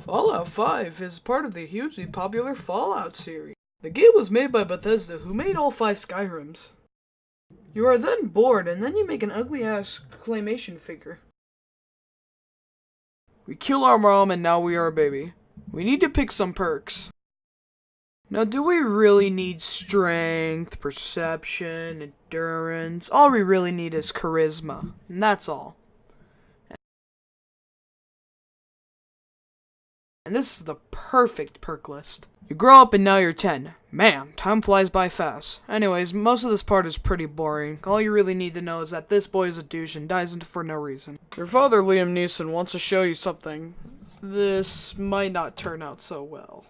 Fallout 5 is part of the hugely popular Fallout series. The game was made by Bethesda, who made all 5 Skyrims. You are then bored, and then you make an ugly-ass claymation figure. We kill our mom, and now we are a baby. We need to pick some perks. Now, do we really need strength, perception, endurance? All we really need is charisma, and that's all. And this is the perfect perk list. You grow up and now you're 10. Man, time flies by fast. Anyways, most of this part is pretty boring. All you really need to know is that this boy is a douche and dies for no reason. Your father, Liam Neeson, wants to show you something. This might not turn out so well.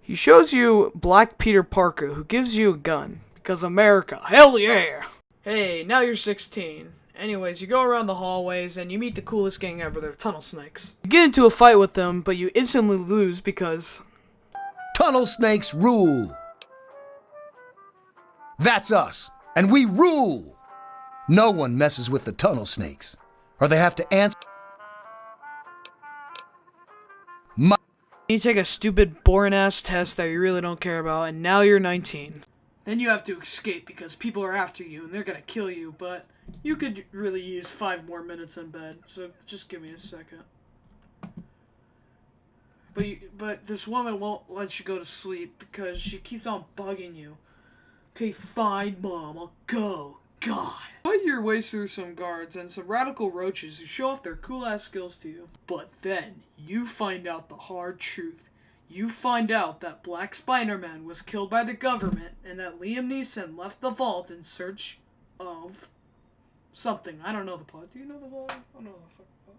He shows you Black Peter Parker, who gives you a gun. Because America, hell yeah! Hey, now you're 16. Anyways, you go around the hallways and you meet the coolest gang ever, the Tunnel Snakes. You get into a fight with them, but you instantly lose because Tunnel Snakes rule. That's us, and we rule. No one messes with the Tunnel Snakes, or they have to answer. You take a stupid, boring-ass test that you really don't care about, and now you're 19. Then you have to escape because people are after you and they're gonna kill you, but you could really use 5 more minutes in bed, so just give me a second. But this woman won't let you go to sleep because she keeps on bugging you. Okay, fine, Mom, I'll go. God. Fight your way through some guards and some radical roaches who show off their cool-ass skills to you. But then, you find out the hard truth. You find out that Black Spider-Man was killed by the government and that Liam Neeson left the vault in search of something. I don't know the plot. Do you know the plot? I don't know the fucking plot.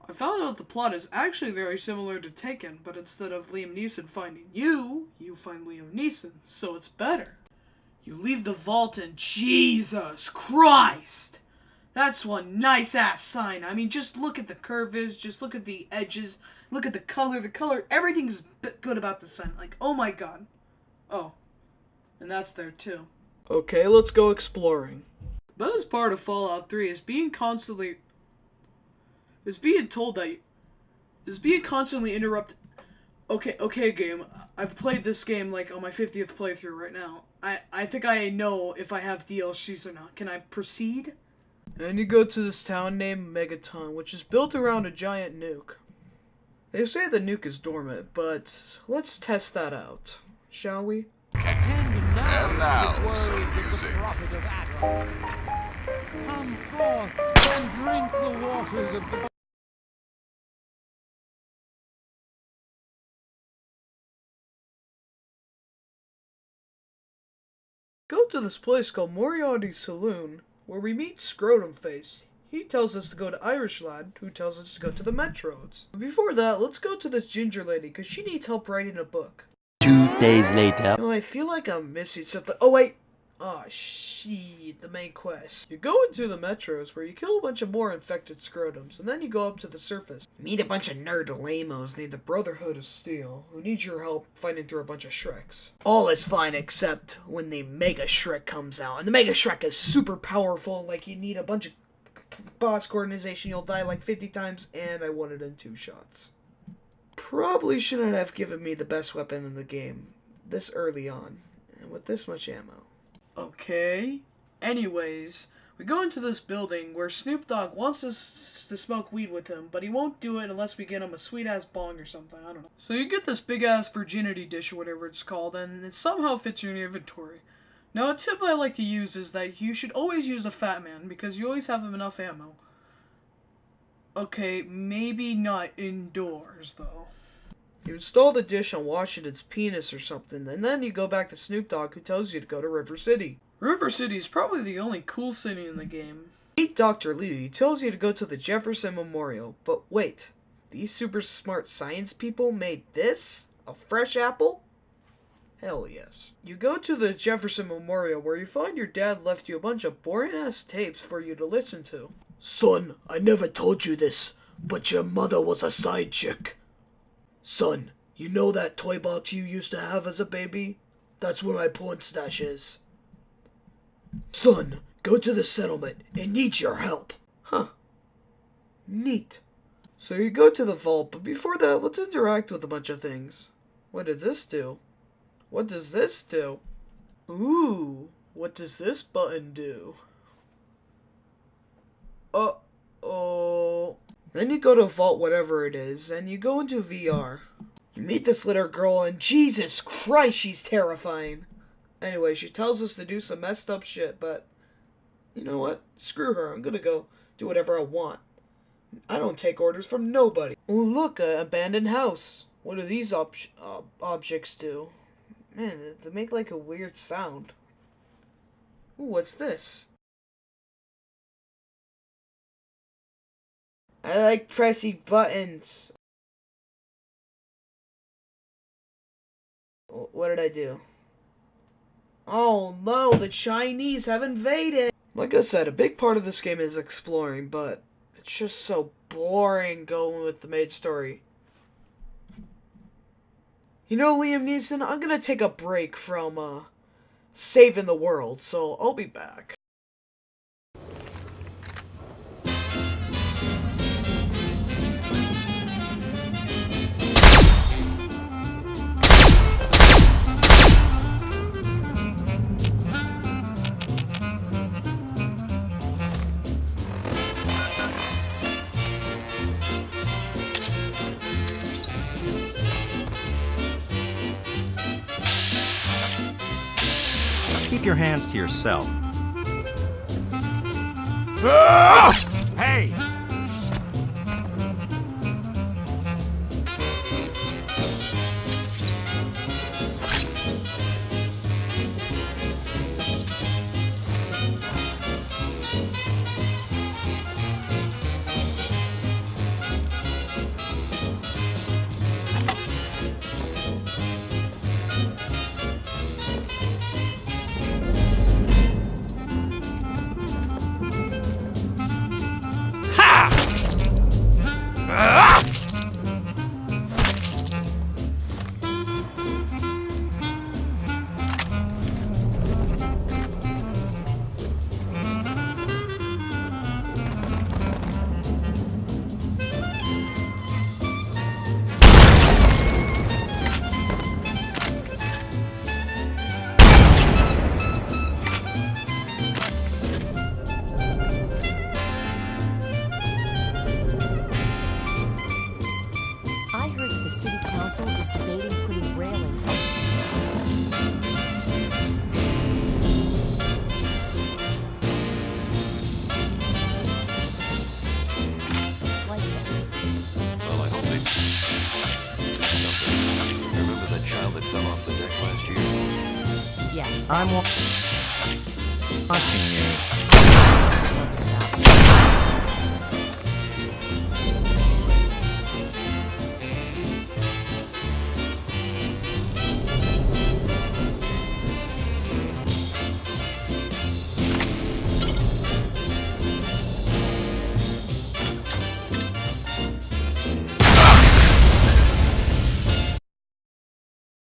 I found out the plot is actually very similar to Taken, but instead of Liam Neeson finding you, you find Liam Neeson, so it's better. You leave the vault and Jesus Christ! That's one nice-ass sign. I mean, just look at the curves, just look at the edges, look at the color, everything's good about the sign. Like, oh my god. Oh, and that's there too. Okay, let's go exploring. The best part of Fallout 3 is being constantly interrupted. Okay, game. I've played this game like on my 50th playthrough right now. I think I know if I have DLCs or not. Can I proceed? And you go to this town named Megaton, which is built around a giant nuke. They say the nuke is dormant, but let's test that out, shall we? And now, some music. Come forth and drink the waters of the... Go to this place called Moriarty's Saloon, where we meet Scrotum Face. He tells us to go to Irish Lad, who tells us to go to the Metroids. But before that, let's go to this ginger lady, because she needs help writing a book. 2 days later. Oh, I feel like I'm missing something. Oh, wait. Oh, shit. The main quest. You go into the Metros, where you kill a bunch of more infected scrotums, and then you go up to the surface. Meet a bunch of nerd lamos named the Brotherhood of Steel, who need your help fighting through a bunch of Shreks. All is fine except when the Mega Shrek comes out. And the Mega Shrek is super powerful, like you need a bunch of boss coordination, you'll die like 50 times, and I won it in 2 shots. Probably shouldn't have given me the best weapon in the game this early on, and with this much ammo. Okay, anyways, we go into this building where Snoop Dogg wants us to smoke weed with him, but he won't do it unless we get him a sweet-ass bong or something, I don't know. So you get this big-ass virginity dish or whatever it's called, and it somehow fits in your inventory. Now, a tip I like to use is that you should always use a fat man, because you always have enough ammo. Okay, maybe not indoors, though. You install the dish on Washington's penis or something, and then you go back to Snoop Dogg, who tells you to go to River City. River City is probably the only cool city in the game. Meet Dr. Lee, who tells you to go to the Jefferson Memorial. But wait, these super smart science people made this? A fresh apple? Hell yes. You go to the Jefferson Memorial, where you find your dad left you a bunch of boring-ass tapes for you to listen to. Son, I never told you this, but your mother was a side chick. Son, you know that toy box you used to have as a baby? That's where my porn stash is. Son, go to the settlement. It needs your help. Huh. Neat. So you go to the vault, but before that, let's interact with a bunch of things. What does this do? What does this do? Ooh, what does this button do? Uh-oh. Then you go to vault whatever it is, and you go into VR. You meet this little girl, and Jesus Christ, she's terrifying. Anyway, she tells us to do some messed up shit, but you know what? Screw her. I'm gonna go do whatever I want. I don't take orders from nobody. Ooh, look, an abandoned house. What do these objects do? Man, they make like a weird sound. Ooh, what's this? I like pressing buttons. What did I do? Oh no, the Chinese have invaded! Like I said, a big part of this game is exploring, but it's just so boring going with the main story. You know, Liam Neeson, I'm gonna take a break from, saving the world, so I'll be back. Keep your hands to yourself. Hey! Is debating putting railings Well, I hope they... Something. Remember that child that fell off the deck last year? Yeah. I'm watching you.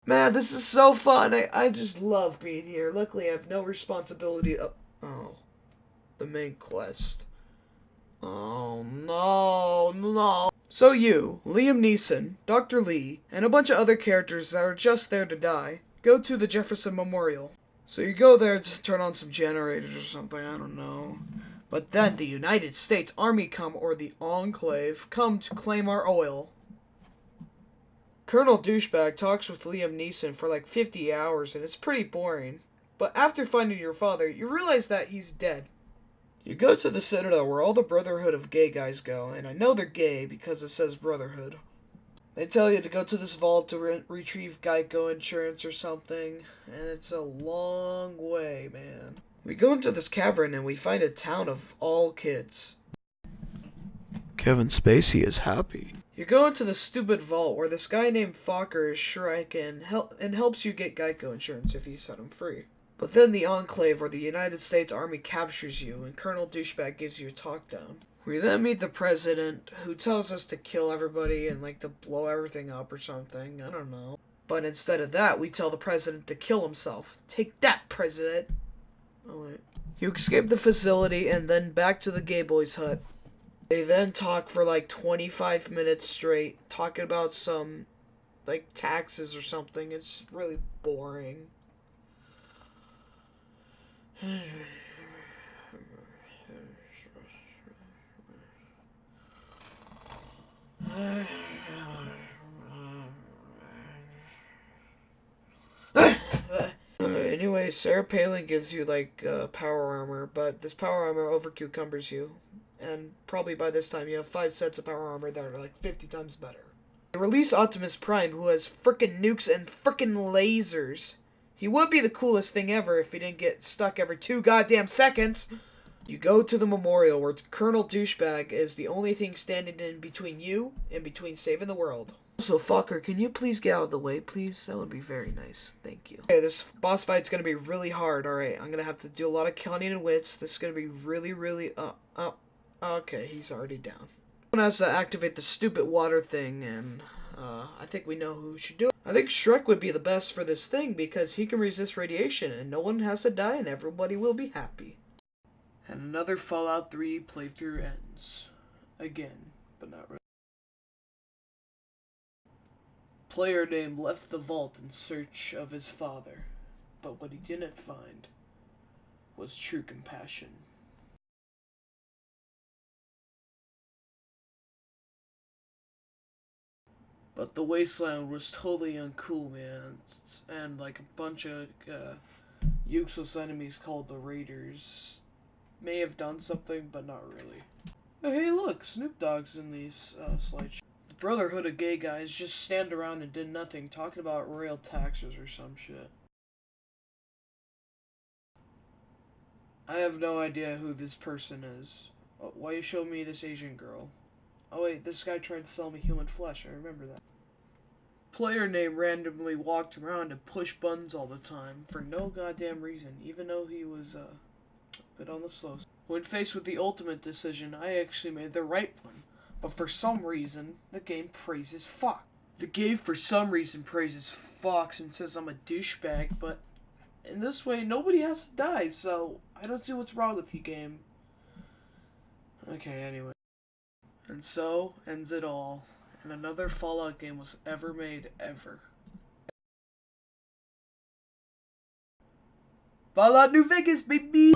Man, this is so fun. I just love being here. Luckily, I have no responsibility. Oh, the main quest. Oh, no. So you, Liam Neeson, Dr. Lee, and a bunch of other characters that are just there to die, go to the Jefferson Memorial. So you go there to turn on some generators or something, I don't know. But then the United States Army or the Enclave come to claim our oil. Colonel Douchebag talks with Liam Neeson for like 50 hours, and it's pretty boring. But after finding your father, you realize that he's dead. You go to the Citadel where all the Brotherhood of Gay guys go, and I know they're gay because it says Brotherhood. They tell you to go to this vault to retrieve Geico insurance or something, and it's a long way, man. We go into this cavern and we find a town of all kids. Kevin Spacey is happy. You go into the stupid vault where this guy named Fokker is Shrek and helps you get Geico insurance if you set him free. But then the Enclave or the United States Army captures you and Colonel Douchebag gives you a talk down. We then meet the president who tells us to kill everybody and like to blow everything up or something, I don't know. But instead of that, we tell the president to kill himself. Take that, president! Oh wait. You escape the facility and then back to the Gay Boys hut. They then talk for like 25 minutes straight, talking about some, like, taxes or something. It's really boring. Anyway, Sarah Palin gives you, like, power armor, but this power armor over-cucumbers you. And probably by this time you have 5 sets of power armor that are, like, 50 times better. They release Optimus Prime, who has frickin' nukes and frickin' lasers. He would be the coolest thing ever if he didn't get stuck every 2 goddamn seconds. You go to the memorial where Colonel Douchebag is the only thing standing in between you and between saving the world. Also, fucker, can you please get out of the way, please? That would be very nice. Thank you. Okay, this boss fight's gonna be really hard, alright. I'm gonna have to do a lot of counting and wits. This is gonna be really, okay, he's already down. Someone has to activate the stupid water thing, and, I think we know who should do it. I think Shrek would be the best for this thing because he can resist radiation, and no one has to die, and everybody will be happy. And another Fallout 3 playthrough ends. Again, but not really. Player name left the vault in search of his father, but what he didn't find was true compassion. But the wasteland was totally uncool, man, and like a bunch of useless enemies called the Raiders may have done something, but not really. Oh, hey, look, Snoop Dogg's in these slideshows. The Brotherhood of Gay Guys just stand around and did nothing, talking about royal taxes or some shit. I have no idea who this person is. Why you show me this Asian girl? Oh wait, this guy tried to sell me human flesh, I remember that. Player name randomly walked around and pushed buttons all the time, for no goddamn reason, even though he was, a bit on the slow side. When faced with the ultimate decision, I actually made the right one, but for some reason, the game praises Fox. The game for some reason praises Fox and says I'm a douchebag, but in this way, nobody has to die, so I don't see what's wrong with you, game. Okay, anyway. And so ends it all, and another Fallout game was ever made, ever. Fallout New Vegas, baby!